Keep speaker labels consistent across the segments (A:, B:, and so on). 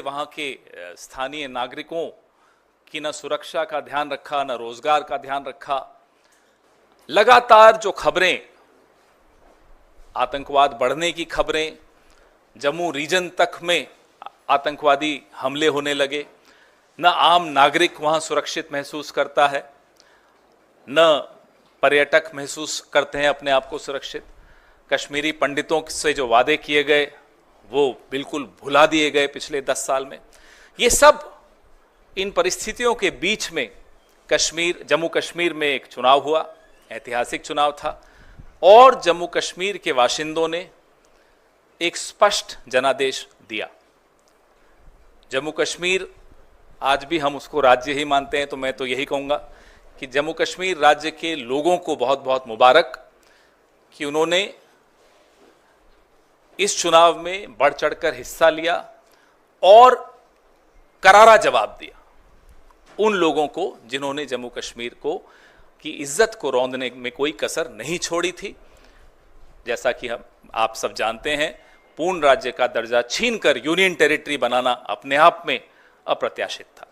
A: वहाँ के स्थानीय नागरिकों की न सुरक्षा का ध्यान रखा, न रोजगार का ध्यान रखा। लगातार जो खबरें, आतंकवाद बढ़ने की खबरें, जम्मू रीजन तक में आतंकवादी हमले होने लगे, न आम नागरिक वहाँ सुरक्षित महसूस करता है, न पर्यटक महसूस करते हैं अपने आप को सुरक्षित। कश्मीरी पंडितों से जो वादे किए गए वो बिल्कुल भुला दिए गए पिछले 10 साल में। ये सब इन परिस्थितियों के बीच में जम्मू कश्मीर में एक चुनाव हुआ, ऐतिहासिक चुनाव था, और जम्मू कश्मीर के बाशिंदों ने एक स्पष्ट जनादेश दिया। जम्मू कश्मीर, आज भी हम उसको राज्य ही मानते हैं, तो मैं तो यही कहूँगा कि जम्मू कश्मीर राज्य के लोगों को बहुत बहुत मुबारक कि उन्होंने इस चुनाव में बढ़ चढ़कर हिस्सा लिया और करारा जवाब दिया उन लोगों को जिन्होंने जम्मू कश्मीर को की इज्जत को रौंदने में कोई कसर नहीं छोड़ी थी। जैसा कि आप सब जानते हैं, पूर्ण राज्य का दर्जा छीनकर यूनियन टेरिटरी बनाना अपने आप में अप्रत्याशित था।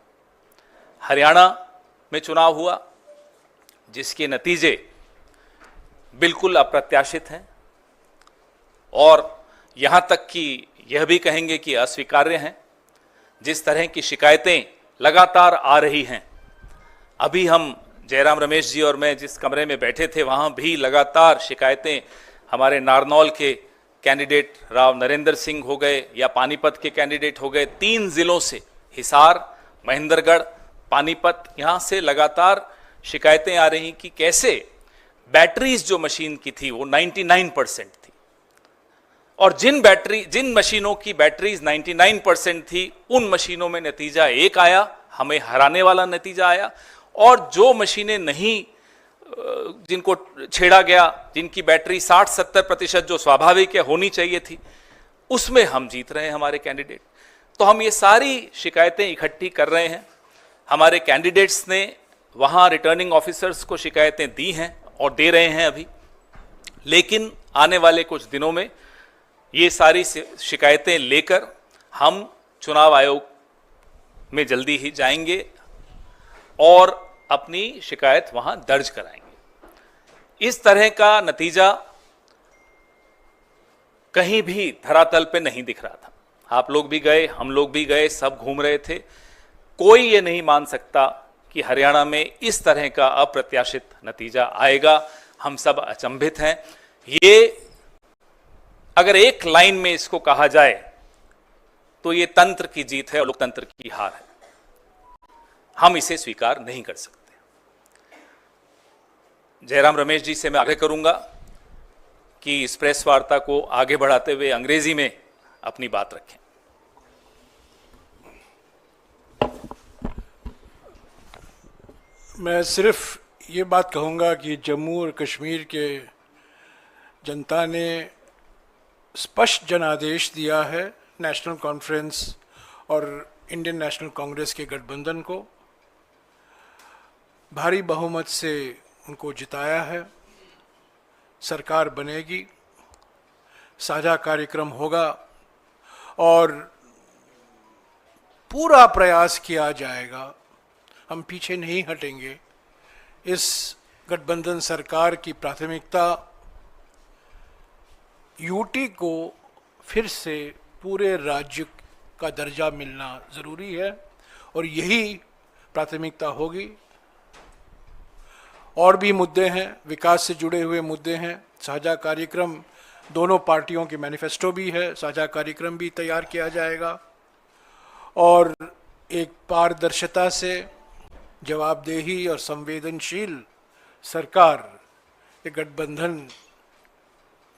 A: हरियाणा में चुनाव हुआ जिसके नतीजे बिल्कुल अप्रत्याशित हैं और यहां तक कि यह भी कहेंगे कि अस्वीकार्य हैं। जिस तरह की शिकायतें लगातार आ रही हैं, अभी हम जयराम रमेश जी और मैं जिस कमरे में बैठे थे वहां भी लगातार शिकायतें, हमारे नारनौल के कैंडिडेट राव नरेंद्र सिंह हो गए या पानीपत के कैंडिडेट हो गए, 3 जिलों से, हिसार, महेंद्रगढ़, पानीपत, यहां से लगातार शिकायतें आ रही कि कैसे बैटरीज जो मशीन की थी वो 99% थी, और जिन मशीनों की बैटरीज 99% थी उन मशीनों में नतीजा एक आया, हमें हराने वाला नतीजा आया, और जो मशीनें नहीं, जिनको छेड़ा गया, जिनकी बैटरी 60-70% जो स्वाभाविक है होनी चाहिए थी, उसमें हम जीत रहे हैं हमारे कैंडिडेट। तो हम ये सारी शिकायतें इकट्ठी कर रहे हैं। हमारे कैंडिडेट्स ने वहाँ रिटर्निंग ऑफिसर्स को शिकायतें दी हैं और दे रहे हैं अभी, लेकिन आने वाले कुछ दिनों में ये सारी शिकायतें लेकर हम चुनाव आयोग में जल्दी ही जाएंगे और अपनी शिकायत वहां दर्ज कराएंगे। इस तरह का नतीजा कहीं भी धरातल पे नहीं दिख रहा था। आप लोग भी गए, हम लोग भी गए, सब घूम रहे थे। कोई ये नहीं मान सकता कि हरियाणा में इस तरह का अप्रत्याशित नतीजा आएगा। हम सब अचंभित हैं। ये अगर एक लाइन में इसको कहा जाए तो ये तंत्र की जीत है और लोकतंत्र की हार है। हम इसे स्वीकार नहीं कर सकते। जयराम रमेश जी से मैं आग्रह करूंगा कि इस प्रेस वार्ता को आगे बढ़ाते हुए अंग्रेजी में अपनी बात रखें।
B: मैं सिर्फ ये बात कहूंगा कि जम्मू और कश्मीर के जनता ने स्पष्ट जनादेश दिया है नेशनल कॉन्फ्रेंस और इंडियन नेशनल कांग्रेस के गठबंधन को। भारी बहुमत से उनको जिताया है। सरकार बनेगी, साझा कार्यक्रम होगा और पूरा प्रयास किया जाएगा। हम पीछे नहीं हटेंगे। इस गठबंधन सरकार की प्राथमिकता यूटी को फिर से पूरे राज्य का दर्जा मिलना ज़रूरी है और यही प्राथमिकता होगी। और भी मुद्दे हैं, विकास से जुड़े हुए मुद्दे हैं। साझा कार्यक्रम, दोनों पार्टियों के मैनिफेस्टो भी है, साझा कार्यक्रम भी तैयार किया जाएगा और एक पारदर्शिता से जवाबदेही और संवेदनशील सरकार ये गठबंधन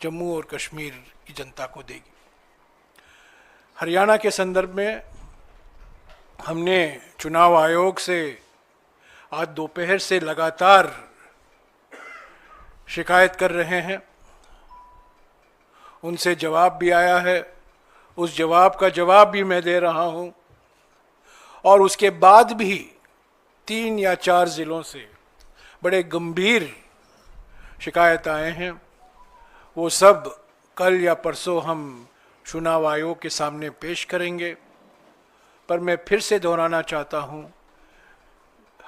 B: जम्मू और कश्मीर की जनता को देगी। हरियाणा के संदर्भ में हमने चुनाव आयोग से आज दोपहर से लगातार शिकायत कर रहे हैं। उनसे जवाब भी आया है, उस जवाब का जवाब भी मैं दे रहा हूं और उसके बाद भी 3 या 4 जिलों से बड़े गंभीर शिकायत आए हैं। वो सब कल या परसों हम चुनाव आयोग के सामने पेश करेंगे पर मैं फिर से दोहराना चाहता हूँ,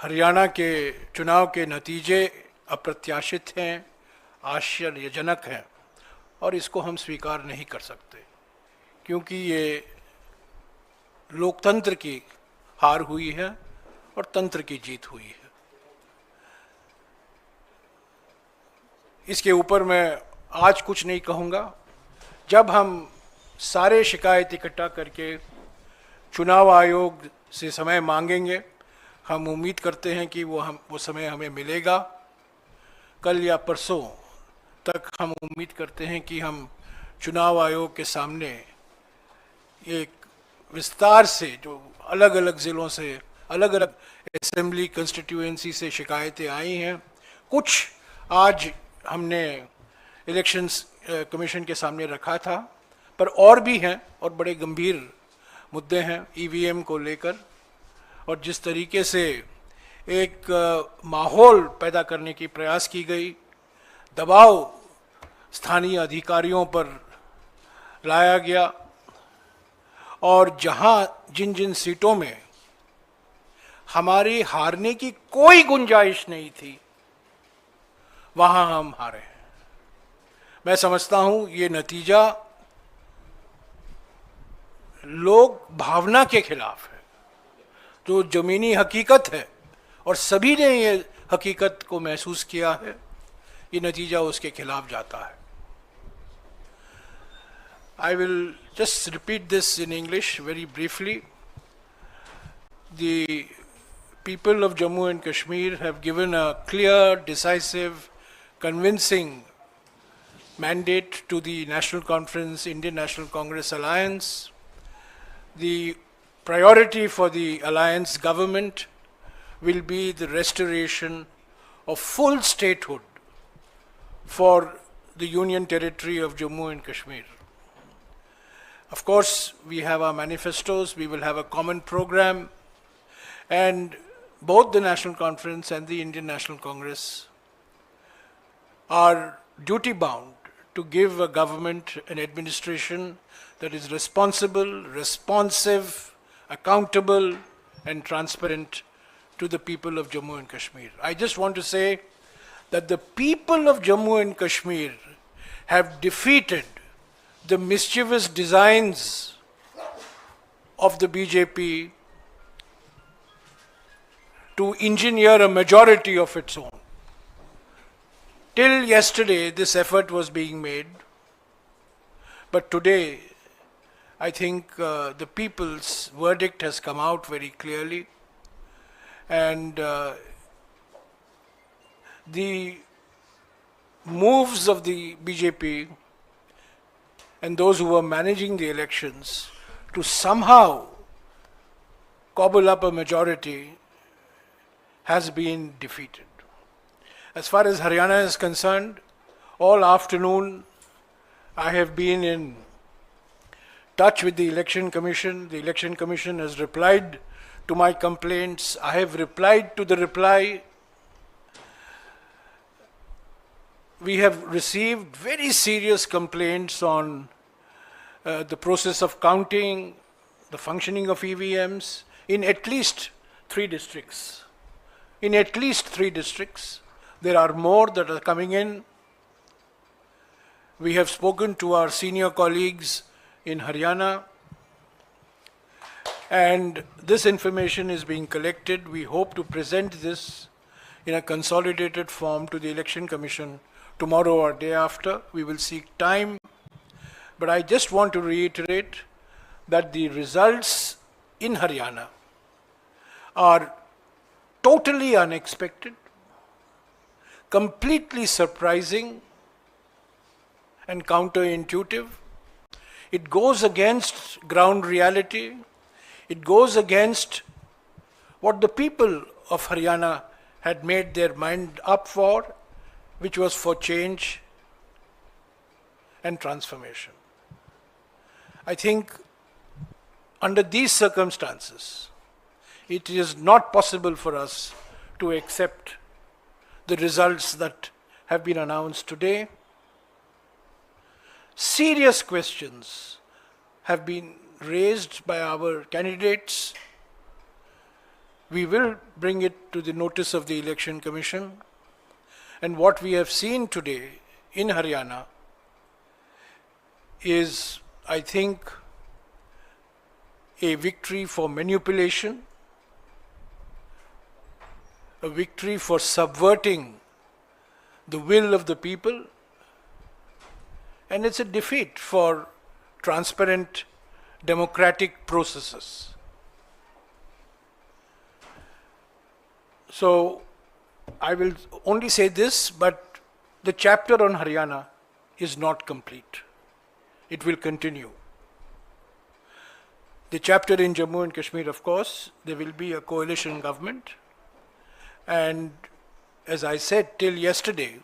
B: हरियाणा के चुनाव के नतीजे अप्रत्याशित हैं, आश्चर्यजनक हैं और इसको हम स्वीकार नहीं कर सकते, क्योंकि ये लोकतंत्र की हार हुई है और तंत्र की जीत हुई है। इसके ऊपर मैं आज कुछ नहीं कहूँगा। जब हम सारे शिकायत इकट्ठा करके चुनाव आयोग से समय मांगेंगे, हम उम्मीद करते हैं कि वो समय हमें मिलेगा। कल या परसों तक हम उम्मीद करते हैं कि हम चुनाव आयोग के सामने एक विस्तार से, जो अलग अलग ज़िलों से, अलग अलग असेंबली कंस्टिट्यूएंसी से शिकायतें आई हैं, कुछ आज हमने इलेक्शंस कमीशन के सामने रखा था, पर और भी हैं और बड़े गंभीर मुद्दे हैं ईवीएम को लेकर, और जिस तरीके से एक माहौल पैदा करने की प्रयास की गई, दबाव स्थानीय अधिकारियों पर लाया गया, और जहां जिन जिन सीटों में हमारी हारने की कोई गुंजाइश नहीं थी, वहां हम हारे। मैं समझता हूं ये नतीजा लोक भावना के खिलाफ है, जो जमीनी हकीकत है, और सभी ने ये हकीकत को महसूस किया है। ये नतीजा उसके खिलाफ जाता है। I will just repeat this in English very briefly. The people of Jammu and Kashmir have given a clear, decisive, convincing mandate to the National Conference, Indian National Congress Alliance. The priority for the alliance government will be the restoration of full statehood for the Union Territory of Jammu and Kashmir. Of course, we have our manifestos, we will have a common program, and both the National Conference and the Indian National Congress are duty bound to give a government, an administration that is responsible, responsive, accountable, and transparent to the people of Jammu and Kashmir. I just want to say that the people of Jammu and Kashmir have defeated the mischievous designs of the BJP to engineer a majority of its own. Till yesterday, this effort was being made, but today, I think the people's verdict has come out very clearly, and the moves of the BJP and those who were managing the elections to somehow cobble up a majority has been defeated. As far as Haryana is concerned, all afternoon I have been in touch with the Election Commission. The Election Commission has replied to my complaints. I have replied to the reply. We have received very serious complaints on the process of counting, the functioning of EVMs in at least 3 districts. In at least 3 districts. There are more that are coming in. We have spoken to our senior colleagues in Haryana, and this information is being collected. We hope to present this in a consolidated form to the Election Commission tomorrow or day after. We will seek time, but I just want to reiterate that the results in Haryana are totally unexpected, completely surprising and counterintuitive. It goes against ground reality. It goes against what the people of Haryana had made their mind up for, which was for change and transformation. I think under these circumstances, it is not possible for us to accept the results that have been announced today. Serious questions have been raised by our candidates, we will bring it to the notice of the Election Commission. And what we have seen today in Haryana is, I think, a victory for manipulation, a victory for subverting the will of the people, and it's a defeat for transparent democratic processes. So I will only say this, but the chapter on Haryana is not complete. It will continue. The chapter in Jammu and Kashmir, of course, there will be a coalition government. And as I said till yesterday,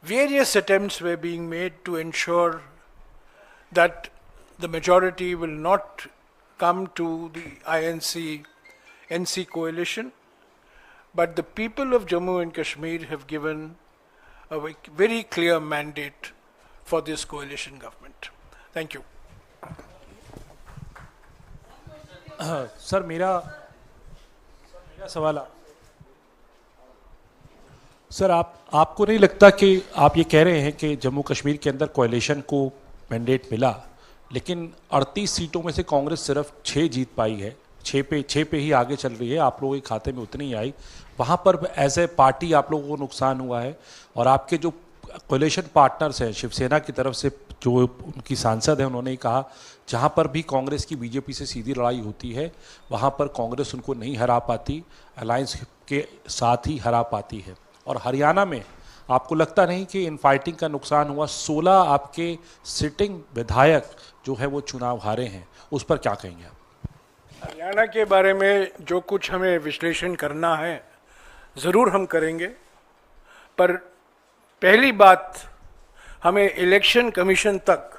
B: various attempts were being made to ensure that the majority will not come to the INC-NC coalition, but the people of Jammu and Kashmir have given a very clear mandate for this coalition government. Thank you.
C: Sir मेरा सवाल sir आपको नहीं लगता कि आप ये कह रहे हैं कि जम्मू कश्मीर के अंदर कोalition को मैंडेट मिला, लेकिन 38 सीटों में से कांग्रेस सिर्फ 6 जीत पाई है, 6 पे ही आगे चल रही है, आप लोगों के खाते में उतनी ही आई, वहाँ पर एज ए पार्टी आप लोगों को नुकसान हुआ है। और आपके जो कोलिशन पार्टनर्स हैं शिवसेना की तरफ से, जो उनकी सांसद हैं, उन्होंने कहा जहाँ पर भी कांग्रेस की बीजेपी से सीधी लड़ाई होती है वहाँ पर कांग्रेस उनको नहीं हरा पाती, अलायंस के साथ ही हरा पाती है। और हरियाणा में आपको लगता नहीं कि इन फाइटिंग का नुकसान हुआ? 16 आपके सिटिंग विधायक जो है वो चुनाव हारे हैं, उस पर क्या कहेंगे आप?
B: हरियाणा के बारे में जो कुछ हमें विश्लेषण करना है ज़रूर हम करेंगे, पर पहली बात, हमें इलेक्शन कमीशन तक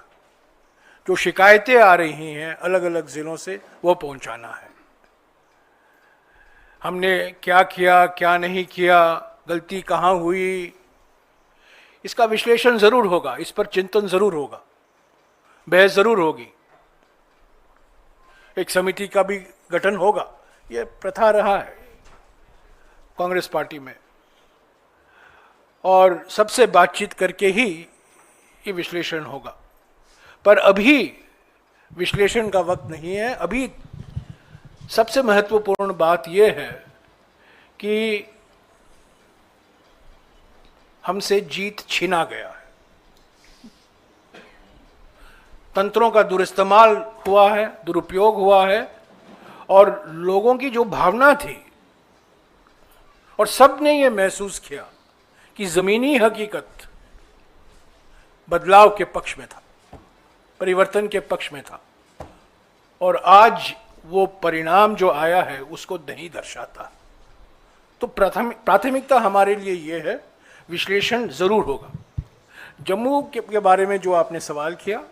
B: जो शिकायतें आ रही हैं अलग अलग ज़िलों से वो पहुंचाना है। हमने क्या किया, क्या नहीं किया, गलती कहाँ हुई, इसका विश्लेषण ज़रूर होगा, इस पर चिंतन ज़रूर होगा, बहस ज़रूर होगी, एक समिति का भी गठन होगा। ये प्रथा रहा है कांग्रेस पार्टी में, और सबसे बातचीत करके ही ये विश्लेषण होगा। पर अभी विश्लेषण का वक्त नहीं है। अभी सबसे महत्वपूर्ण बात यह है कि हमसे जीत छीना गया है, तंत्रों का दुरुइस्तेमाल हुआ है, दुरुपयोग हुआ है, और लोगों की जो भावना थी, और सब ने ये महसूस किया कि ज़मीनी हकीकत बदलाव के पक्ष में था, परिवर्तन के पक्ष में था, और आज वो परिणाम जो आया है उसको नहीं दर्शाता। तो प्राथमिकता हमारे लिए ये है, विश्लेषण ज़रूर होगा। जम्मू के बारे में जो आपने सवाल किया,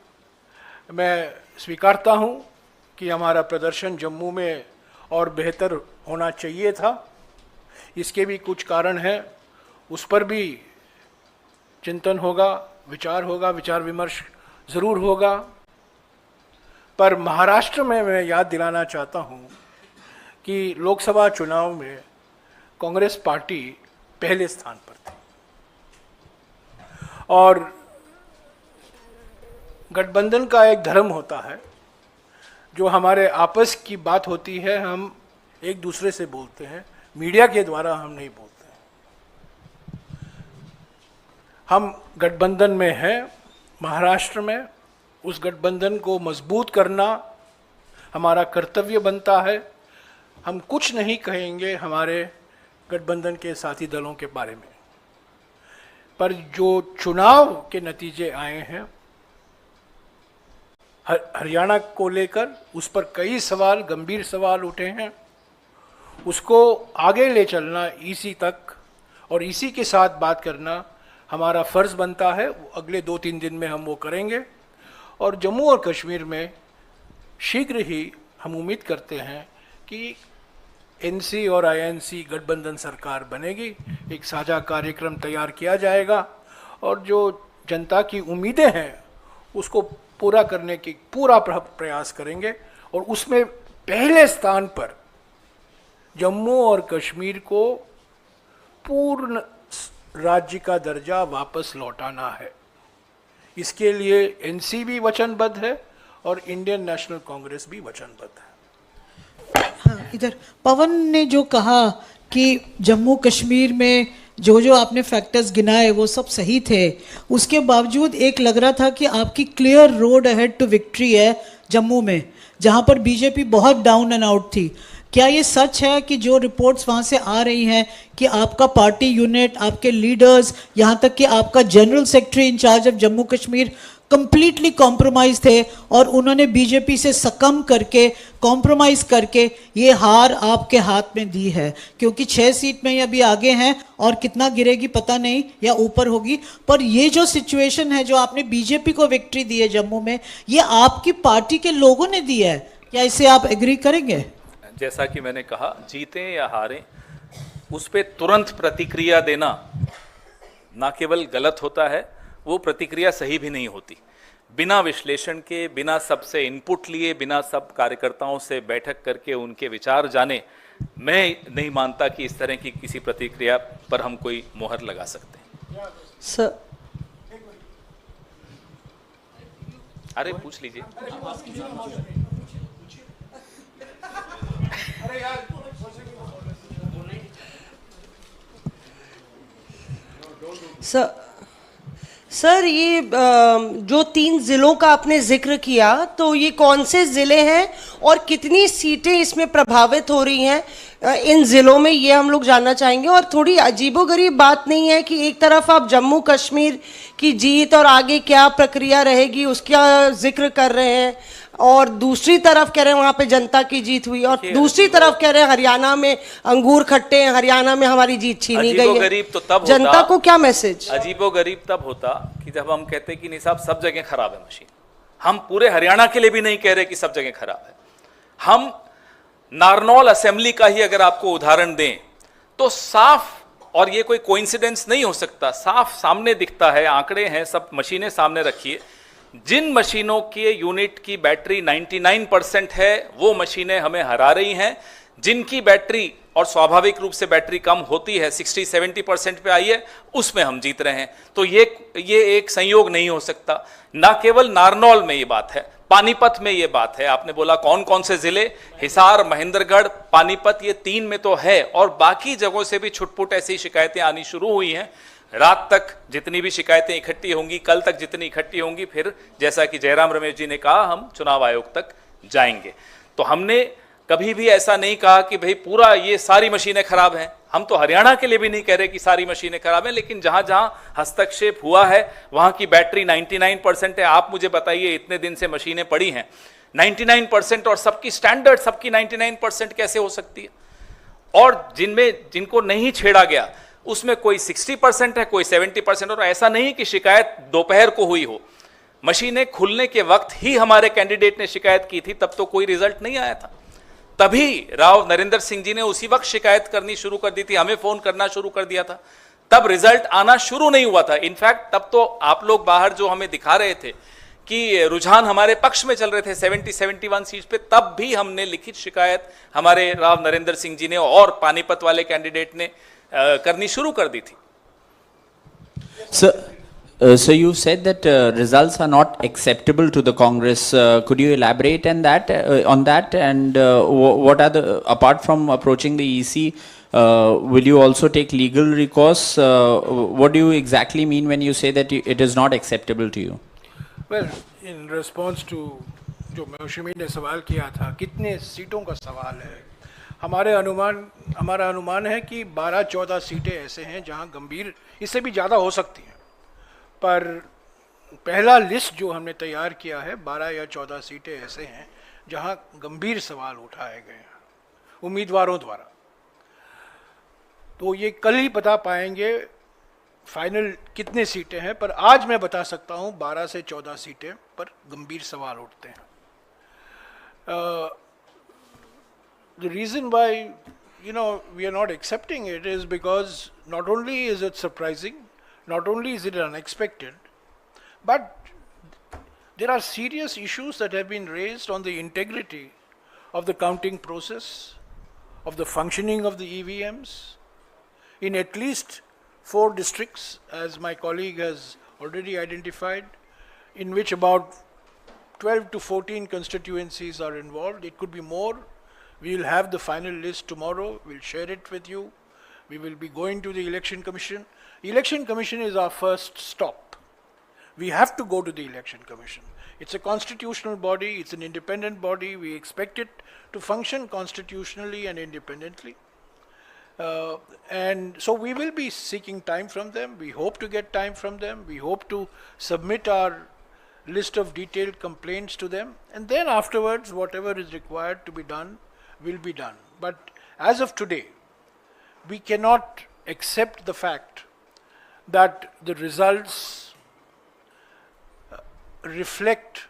B: मैं स्वीकारता हूँ कि हमारा प्रदर्शन जम्मू में और बेहतर होना चाहिए था। इसके भी कुछ कारण हैं, उस पर भी चिंतन होगा, विचार विमर्श ज़रूर होगा। पर महाराष्ट्र में मैं याद दिलाना चाहता हूँ कि लोकसभा चुनाव में कांग्रेस पार्टी पहले स्थान पर थी, और गठबंधन का एक धर्म होता है, जो हमारे आपस की बात होती है हम एक दूसरे से बोलते हैं, मीडिया के द्वारा हम नहीं बोलते हैं। हम गठबंधन में हैं महाराष्ट्र में, उस गठबंधन को मजबूत करना हमारा कर्तव्य बनता है। हम कुछ नहीं कहेंगे हमारे गठबंधन के साथी दलों के बारे में, पर जो चुनाव के नतीजे आए हैं हरियाणा को लेकर, उस पर कई सवाल, गंभीर सवाल उठे हैं, उसको आगे ले चलना ईसी तक, और इसी के साथ बात करना हमारा फ़र्ज़ बनता है। अगले 2-3 दिन में हम वो करेंगे, और जम्मू और कश्मीर में शीघ्र ही हम उम्मीद करते हैं कि एनसी और आईएनसी गठबंधन सरकार बनेगी, एक साझा कार्यक्रम तैयार किया जाएगा, और जो जनता की उम्मीदें हैं उसको पूरा करने की पूरा प्रयास करेंगे और उसमें पहले स्थान पर जम्मू और कश्मीर को पूर्ण राज्य का दर्जा वापस लौटाना है। इसके लिए एनसीपी वचनबद्ध है और इंडियन नेशनल कांग्रेस भी वचनबद्ध है।
D: हाँ, इधर पवन ने जो कहा कि जम्मू कश्मीर में जो जो आपने फैक्टर्स गिनाए वो सब सही थे, उसके बावजूद एक लग रहा था कि आपकी clear road ahead to victory है जम्मू में, जहाँ पर बीजेपी बहुत डाउन एंड आउट थी। क्या ये सच है कि जो रिपोर्ट्स वहाँ से आ रही हैं कि आपका पार्टी यूनिट, आपके लीडर्स, यहाँ तक कि आपका general secretary incharge of Jammu Kashmir completely compromise थे और उन्होंने बीजेपी से सकम करके, कॉम्प्रोमाइज करके ये हार आपके हाथ में दी है? क्योंकि 6 सीट में ये अभी आगे हैं और कितना गिरेगी पता नहीं, या ऊपर होगी, पर ये जो सिचुएशन है, जो आपने बीजेपी को विक्ट्री दी है जम्मू में, ये आपकी पार्टी के लोगों ने दी है। क्या इसे आप एग्री करेंगे?
A: जैसा कि मैंने कहा, जीतें या हारें, उस पर तुरंत प्रतिक्रिया देना ना केवल गलत होता है, वो प्रतिक्रिया सही भी नहीं होती। बिना विश्लेषण के, बिना सबसे इनपुट लिए, बिना सब कार्यकर्ताओं से बैठक करके उनके विचार जाने, मैं नहीं मानता कि इस तरह की किसी प्रतिक्रिया पर हम कोई मोहर लगा सकते हैं।
E: सर,
A: अरे पूछ लीजिए।
E: सर ये जो 3 जिलों का आपने जिक्र किया, तो ये कौन से जिले हैं और कितनी सीटें इसमें प्रभावित हो रही हैं इन जिलों में, ये हम लोग जानना चाहेंगे। और थोड़ी अजीबोगरीब बात नहीं है कि एक तरफ आप जम्मू कश्मीर की जीत और आगे क्या प्रक्रिया रहेगी उसका जिक्र कर रहे हैं, और दूसरी तरफ कह रहे हैं वहाँ पे जनता की जीत हुई, और दूसरी तरफ कह रहे हैं हरियाणा में अंगूर खट्टे हैं, हरियाणा में हमारी जीत छीनी गई है।
A: गरीब तो तब
E: जनता को क्या मैसेज?
A: अजीबो गरीब तब होता कि जब हम कहते कि नहीं साहब सब जगह खराब है मशीन। हम पूरे हरियाणा के लिए भी नहीं कह रहे कि सब जगह खराब है। हम नारनौल असेंबली का ही अगर आपको उदाहरण दें तो साफ, और ये कोई कोइंसिडेंस नहीं हो सकता, साफ सामने दिखता है, आंकड़े हैं, सब मशीनें सामने रखिए। जिन मशीनों के यूनिट की बैटरी 99% है वो मशीनें हमें हरा रही हैं। जिनकी बैटरी, और स्वाभाविक रूप से बैटरी कम होती है, 60-70% पे आई है, उसमें हम जीत रहे हैं। तो ये एक संयोग नहीं हो सकता। ना केवल नारनौल में ये बात है, पानीपत में ये बात है। आपने बोला कौन कौन से जिले, हिसार, महेंद्रगढ़, पानीपत, ये 3 में तो है, और बाकी जगहों से भी छुटपुट ऐसी शिकायतें आनी शुरू हुई हैं। रात तक जितनी भी शिकायतें इकट्ठी होंगी, कल तक जितनी इकट्ठी होंगी, फिर जैसा कि जयराम रमेश जी ने कहा, हम चुनाव आयोग तक जाएंगे। तो हमने कभी भी ऐसा नहीं कहा कि भाई पूरा ये सारी मशीनें खराब हैं। हम तो हरियाणा के लिए भी नहीं कह रहे कि सारी मशीनें खराब हैं, लेकिन जहां जहां हस्तक्षेप हुआ है वहां की बैटरी 99% है। आप मुझे बताइए, इतने दिन से मशीनें पड़ी हैं 99%, और सबकी स्टैंडर्ड, सबकी 99% कैसे हो सकती है? और जिनको नहीं छेड़ा गया उसमें कोई 60% है, कोई 70%। और ऐसा नहीं कि शिकायत दोपहर को हुई हो, मशीनें खुलने के वक्त ही हमारे कैंडिडेट ने शिकायत की थी, तब तो कोई रिजल्ट नहीं आया था। तभी राव नरेंद्र सिंह जी ने उसी वक्त शिकायत करनी शुरू कर दी थी, हमें फोन करना शुरू कर दिया था, तब रिजल्ट आना शुरू नहीं हुआ था। इनफैक्ट तब तो आप लोग बाहर जो हमें दिखा रहे थे कि रुझान हमारे पक्ष में चल रहे थे 70-71 सीट पे, तब भी हमने लिखित शिकायत हमारे राव नरेंद्र सिंह जी ने और पानीपत वाले कैंडिडेट ने करनी शुरू कर दी थी।
F: So you said that results are not acceptable to the Congress. Could you elaborate on that? And what are the, apart from approaching the EC, will you also take legal recourse? What do you exactly mean when you say that it is not acceptable to you?
B: Well, in response to जो मौसमी ने सवाल किया था, कितने सीटों का सवाल है, हमारा अनुमान है कि 12-14 सीटें ऐसे हैं जहां गंभीर, इससे भी ज़्यादा हो सकती हैं, पर पहला लिस्ट जो हमने तैयार किया है 12 या 14 सीटें ऐसे हैं जहां गंभीर सवाल उठाए गए हैं उम्मीदवारों द्वारा। तो ये कल ही बता पाएंगे फाइनल कितने सीटें हैं, पर आज मैं बता सकता हूं 12 से 14 सीटें पर गंभीर सवाल उठते हैं। The reason why we are not accepting it is because not only is it surprising, not only is it unexpected, but there are serious issues that have been raised on the integrity of the counting process, of the functioning of the EVMs, in at least 4 districts, as my colleague has already identified, in which about 12 to 14 constituencies are involved. It could be more. We will have the final list tomorrow. We'll share it with you. We will be going to the Election Commission. Election Commission is our first stop. We have to go to the Election Commission. It's a constitutional body. It's an independent body. We expect it to function constitutionally and independently. And so we will be seeking time from them. We hope to get time from them. We hope to submit our list of detailed complaints to them. And then afterwards, whatever is required to be done will be done. But as of today, we cannot accept the fact that the results reflect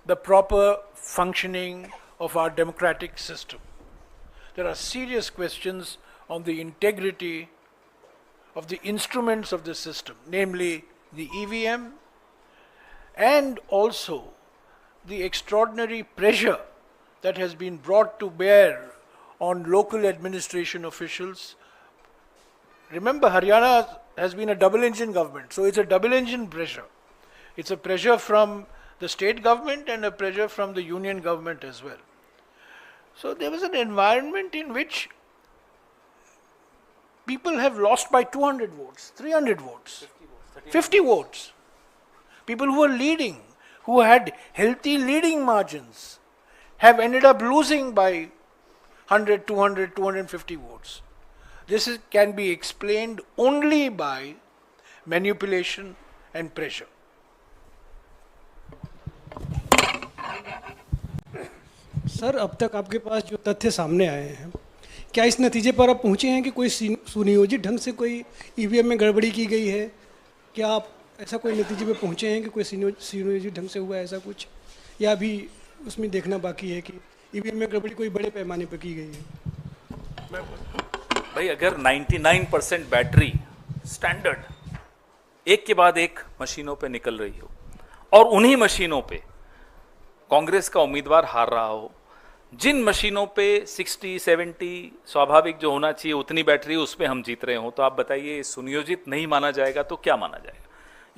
B: the proper functioning of our democratic system. There are serious questions on the integrity of the instruments of the system, namely the EVM, and also the extraordinary pressure that has been brought to bear on local administration officials. Remember, Haryana has been a double-engine government, so it's a double-engine pressure. It's a pressure from the state government and a pressure from the union government as well. So there was an environment in which people have lost by 200 votes, 300 votes, 50 votes. People who were leading, who had healthy leading margins, have ended up losing by 100, 200, 250 votes. This can be explained only by manipulation and pressure.
G: Sir, अब तक आपके पास जो तथ्य सामने आए हैं, क्या इस नतीजे पर आप पहुंचे हैं कि कोई सुनियोजित ढंग से कोई ईवीएम में गड़बड़ी की गई है? क्या आप ऐसा कोई नतीजे पे पहुंचे हैं कि कोई सुनियोजित ढंग से हुआ है ऐसा कुछ, या अभी उसमें देखना बाकी है कि ईवीएम में गड़बड़ी कोई बड़े पैमाने पर की गई है?
A: भाई, अगर 99% बैटरी स्टैंडर्ड एक के बाद एक मशीनों पे निकल रही हो और उन्हीं मशीनों पे कांग्रेस का उम्मीदवार हार रहा हो, जिन मशीनों पे 60-70 स्वाभाविक जो होना चाहिए उतनी बैटरी उस पे हम जीत रहे हो, तो आप बताइए सुनियोजित नहीं माना जाएगा तो क्या माना जाएगा?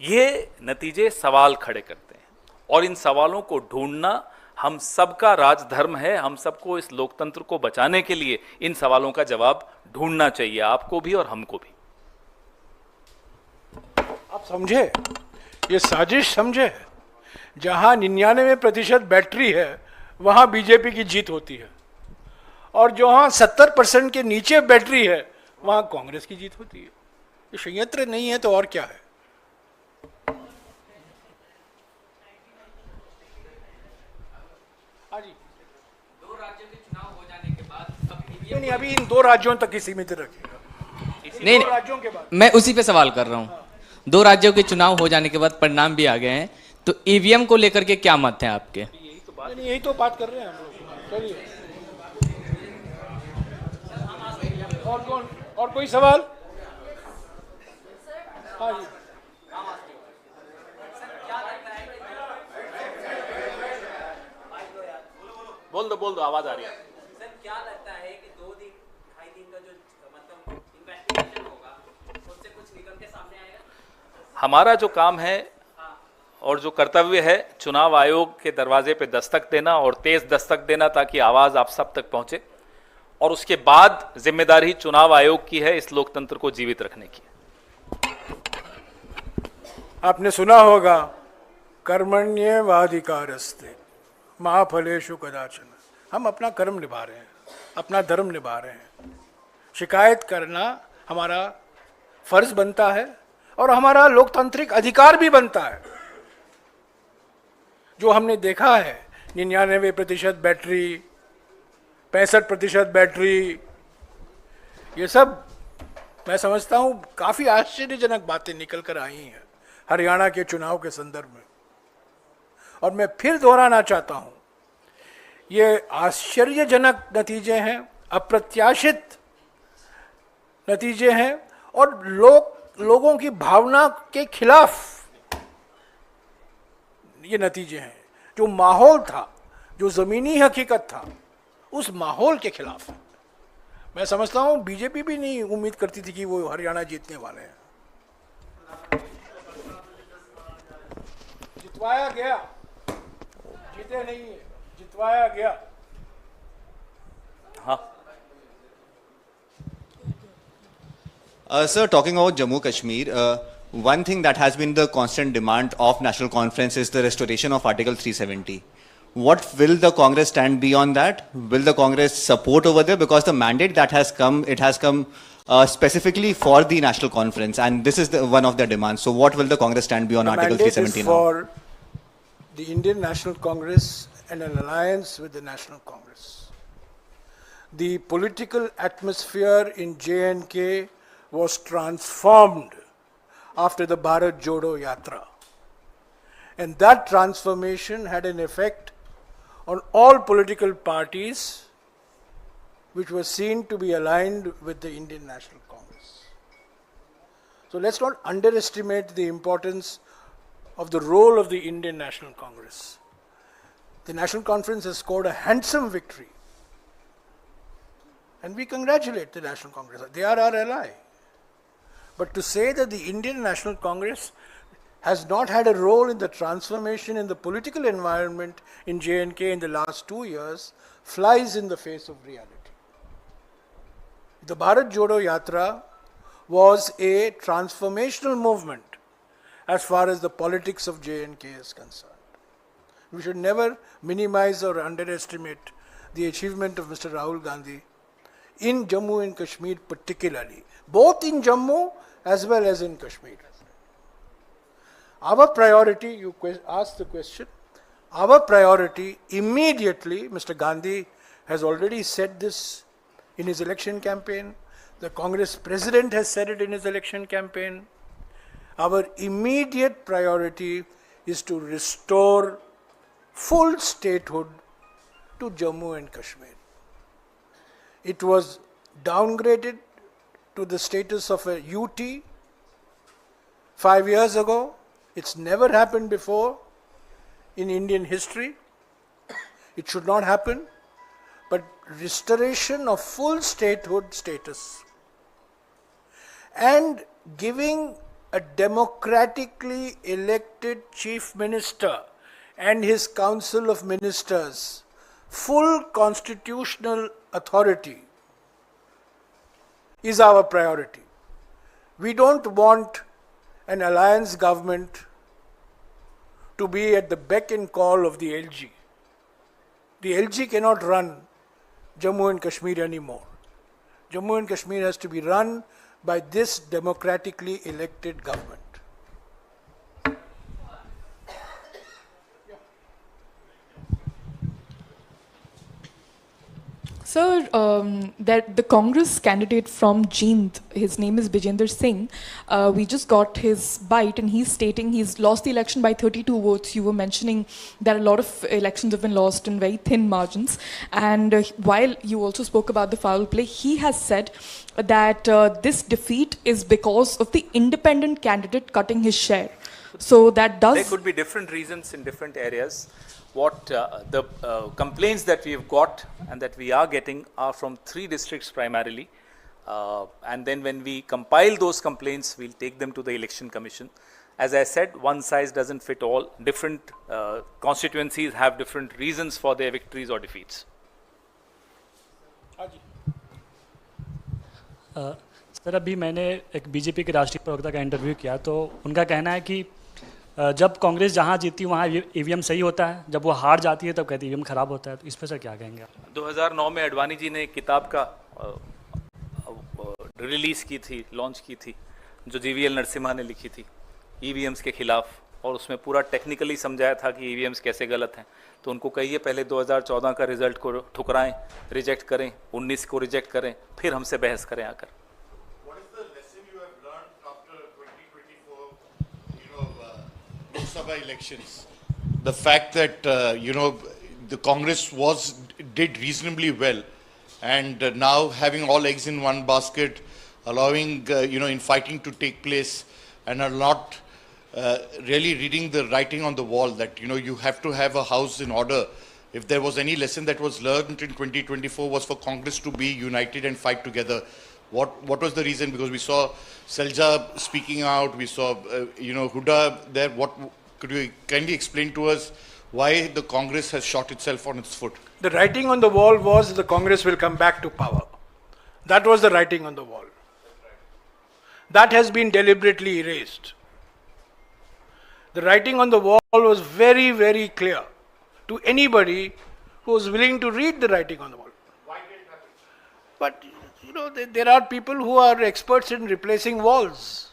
A: ये नतीजे सवाल खड़े करते हैं और इन सवालों को ढूंढना हम सबका राजधर्म है। हम सबको इस लोकतंत्र को बचाने के लिए इन सवालों का जवाब ढूंढना चाहिए, आपको भी और हमको भी।
B: आप समझे, ये साजिश समझे, जहां 99% बैटरी है वहां बीजेपी की जीत होती है, और जहां 70% के नीचे बैटरी है वहां कांग्रेस की जीत होती है। ये संयंत्र नहीं है तो और क्या है? हाँ जी,
H: 2 राज्यों के चुनाव हो जाने के बाद
B: नहीं, अभी इन 2 राज्यों तक ही सीमित रखिएगा।
H: नहीं,
B: 2 राज्यों के बाद
H: मैं उसी पे सवाल कर रहा हूँ। 2 राज्यों के चुनाव हो जाने के बाद परिणाम भी आ गए हैं, तो ईवीएम को लेकर के क्या मत हैं आपके?
B: यही तो बात कर रहे हैं हम लोग। चलिए, और कोई सवाल? हाँ जी,
A: बोल दो, आवाज आ रही है।
H: सर, क्या लगता है कि 2 दिन 2.5 दिन का जो मतलब इन्वेस्टिगेशन होगा उससे कुछ निकल के सामने आएगा?
A: हमारा जो काम है और जो कर्तव्य है, चुनाव आयोग के दरवाजे पे दस्तक देना और तेज दस्तक देना ताकि आवाज आप सब तक पहुंचे, और उसके बाद जिम्मेदारी चुनाव आयोग की है इस लोकतंत्र को जीवित रखने की।
B: आपने सुना होगा, कर्मण्येवाधिकारस्ते मा फलेषु कदाचन। हम अपना कर्म निभा रहे हैं, अपना धर्म निभा रहे हैं। शिकायत करना हमारा फर्ज बनता है और हमारा लोकतांत्रिक अधिकार भी बनता है। जो हमने देखा है, 99% बैटरी, 65% बैटरी, ये सब मैं समझता हूँ काफ़ी आश्चर्यजनक बातें निकल कर आई हैं हरियाणा के चुनाव के संदर्भ में। और मैं फिर दोहराना चाहता हूँ, ये आश्चर्यजनक नतीजे हैं, अप्रत्याशित नतीजे हैं और लोगों की भावना के खिलाफ ये नतीजे हैं। जो माहौल था, जो ज़मीनी हकीकत था, उस माहौल के खिलाफ है। मैं समझता हूँ बीजेपी भी नहीं उम्मीद करती थी कि वो हरियाणा जीतने वाले हैं। जितवाया गया, जीते नहीं है, जितवाया गया।
A: हाँ,
I: Sir, talking about Jammu Kashmir, one thing that has been the constant demand of National Conference is the restoration of Article 370. What will the Congress stand beyond that? Will the Congress support over there? Because the mandate that has come, it has come specifically for the National Conference, and this is one of their demands. So, what will the Congress stand beyond Article 370
B: is
I: now?
B: for the Indian National Congress and an alliance with the National Congress. The political atmosphere in J&K was transformed after the Bharat Jodo Yatra. And that transformation had an effect on all political parties which were seen to be aligned with the Indian National Congress. So let's not underestimate the importance of the role of the Indian National Congress. The National Conference has scored a handsome victory. And we congratulate the National Congress. They are our ally. But to say that the Indian National Congress has not had a role in the transformation in the political environment in J&K in the last 2 years flies in the face of reality. The Bharat Jodo Yatra was a transformational movement as far as the politics of J&K is concerned. We should never minimize or underestimate the achievement of Mr. Rahul Gandhi in Jammu and Kashmir particularly, both in Jammu as well as in Kashmir. Our priority, you asked the question, our priority immediately, Mr. Gandhi has already said this in his election campaign, the Congress president has said it in his election campaign. Our immediate priority is to restore full statehood to Jammu and Kashmir. It was downgraded to the status of a UT 5 years ago. It's never happened before in Indian history. It should not happen. But restoration of full statehood status and giving a democratically elected chief minister and his council of ministers full constitutional authority is our priority. We don't want an alliance government to be at the beck and call of the LG. The LG cannot run Jammu and Kashmir anymore. Jammu and Kashmir has to be run by this democratically elected government.
J: Sir, that the Congress candidate from Jeend, his name is Bijender Singh, we just got his bite and he's stating he's lost the election by 32 votes. You were mentioning that a lot of elections have been lost in very thin margins. And while you also spoke about the foul play, he has said that this defeat is because of the independent candidate cutting his share. So that does...
A: There could be different reasons in different areas. What the complaints that we have got and that we are getting are from 3 districts primarily. And then when we compile those complaints, we'll take them to the Election Commission. As I said, one size doesn't fit all. Different constituencies have different reasons for their victories or defeats.
K: Sir, अभी मैंने एक BJP के राष्ट्रीय प्रवक्ता का interview किया तो उनका कहना है कि जब कांग्रेस जहां जीती वहां ईवीएम सही होता है, जब वो हार जाती है तब कहती है ईवीएम खराब होता है। तो इस पर सर क्या कहेंगे आप?
A: 2009 में अडवाणी जी ने एक किताब का रिलीज़ की थी, लॉन्च की थी, जो जीवीएल नरसिम्हा ने लिखी थी ईवीएम्स के खिलाफ, और उसमें पूरा टेक्निकली समझाया था कि ईवीएम्स कैसे गलत हैं। तो उनको कहिए पहले 2014 का रिजल्ट को ठुकराएं, रिजेक्ट करें, 19 को रिजेक्ट करें, फिर हमसे बहस करें आकर।
L: Sabha elections, the fact that the Congress did reasonably well, and now having all eggs in one basket, allowing infighting to take place, and are not really reading the writing on the wall that, you know, you have to have a house in order. If there was any lesson that was learned in 2024 was for Congress to be united and fight together. What was the reason? Because we saw Selja speaking out, we saw, Huda there. Could you kindly explain to us why the Congress has shot itself on its foot?
B: The writing on the wall was the Congress will come back to power. That was the writing on the wall. That has been deliberately erased. The writing on the wall was very, very clear to anybody who was willing to read the writing on the wall. Why did it happen? But, there are people who are experts in replacing walls.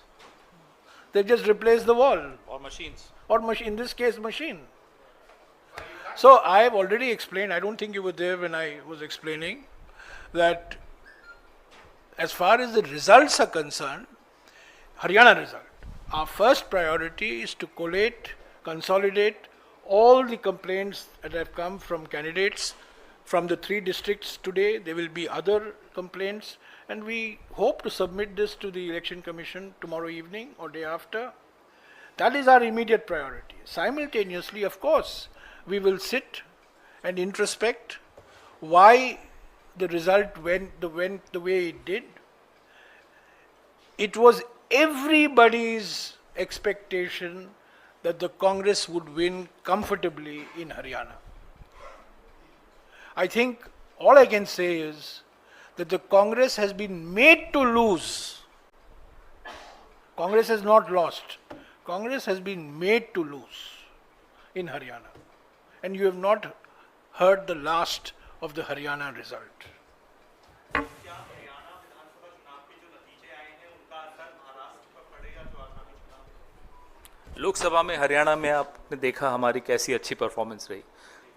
B: They just replace the wall.
A: Or machines.
B: In this case, machine. So I have already explained, I don't think you were there when I was explaining, that as far as the results are concerned, Haryana result, our first priority is to collate, consolidate all the complaints that have come from candidates from the 3 districts today. There will be other complaints, and we hope to submit this to the Election Commission tomorrow evening or day after. That is our immediate priority. Simultaneously, of course, we will sit and introspect why the result went the way it did. It was everybody's expectation that the Congress would win comfortably in Haryana. I think all I can say is that the Congress has been made to lose. Congress has not lost. Congress has been made to lose in Haryana. And you have not heard the last of the Haryana result.
A: Lok Sabha में हरियाणा में आपने देखा हमारी कैसी अच्छी performance रही।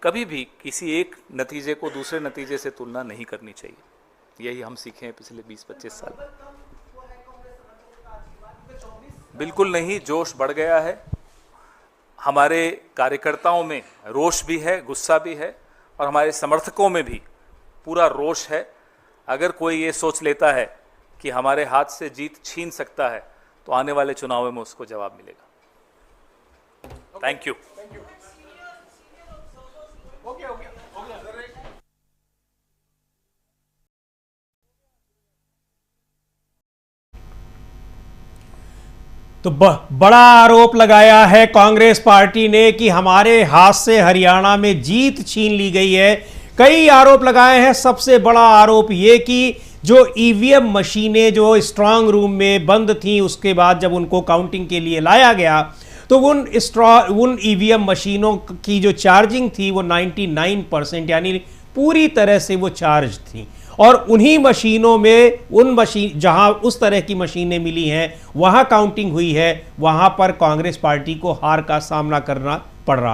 A: कभी भी किसी एक नतीजे को दूसरे नतीजे से तुलना नहीं करनी चाहिए। यही हम सीखे हैं पिछले 20-25 साल। बिल्कुल नहीं, जोश बढ़ गया है। हमारे कार्यकर्ताओं में रोष भी है, गुस्सा भी है, और हमारे समर्थकों में भी पूरा रोष है। अगर कोई ये सोच लेता है कि हमारे हाथ से जीत छीन सकता है, तो आने वाले चुनावों में उसको जवाब मिलेगा। Thank you.
M: तो बड़ा आरोप लगाया है कांग्रेस पार्टी ने कि हमारे हाथ से हरियाणा में जीत छीन ली गई है। कई आरोप लगाए हैं। सबसे बड़ा आरोप ये कि जो ईवीएम मशीनें जो स्ट्रांग रूम में बंद थीं, उसके बाद जब उनको काउंटिंग के लिए लाया गया तो उन ईवीएम मशीनों की जो चार्जिंग थी वो 99% यानी पूरी तरह से वो चार्ज थी, और उन्हीं मशीनों में जहां उस तरह की मशीनें मिली हैं वहां काउंटिंग हुई है, वहां पर कांग्रेस पार्टी को हार का सामना करना पड़ रहा है।